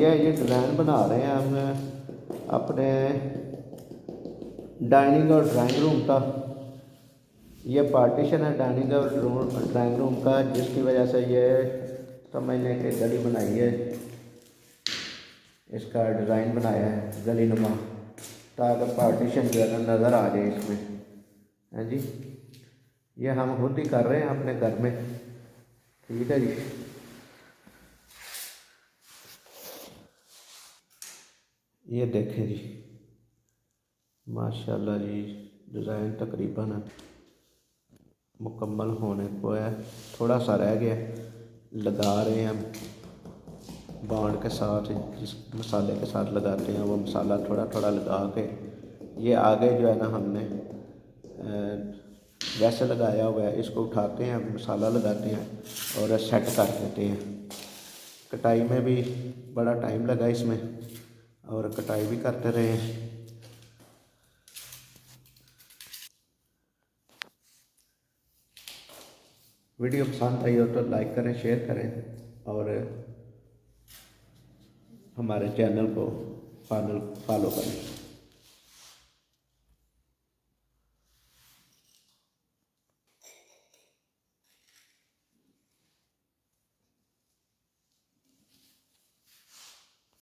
ये डिज़ाइन बना रहे हैं हम अपने डाइनिंग और ड्राइंग रूम का। ये पार्टीशन है डाइनिंग और ड्राइंग रूम का, जिसकी वजह से ये समझने की गली बनाई है, इसका डिज़ाइन बनाया है गली नुमा, ताकि पार्टीशन जो है ना नज़र आ जाए इसमें। हाँ जी, ये हम खुद ही कर रहे हैं अपने घर में। ठीक है जी। ये देखें जी, माशाल्लाह जी, डिज़ाइन तकरीबन मुकम्मल होने को है, थोड़ा सा रह गया, लगा रहे हैं हम बांड के साथ, जिस मसाले के साथ लगाते हैं वो मसाला थोड़ा थोड़ा लगा के, ये आगे जो है ना हमने वैसे लगाया हुआ है, इसको उठाते हैं मसाला लगाते हैं और सेट कर देते हैं। कटाई में भी बड़ा टाइम लगा इसमें और कटाई भी करते रहे हैं। वीडियो पसंद आई हो तो लाइक करें, शेयर करें और हमारे चैनल को फॉलो करें।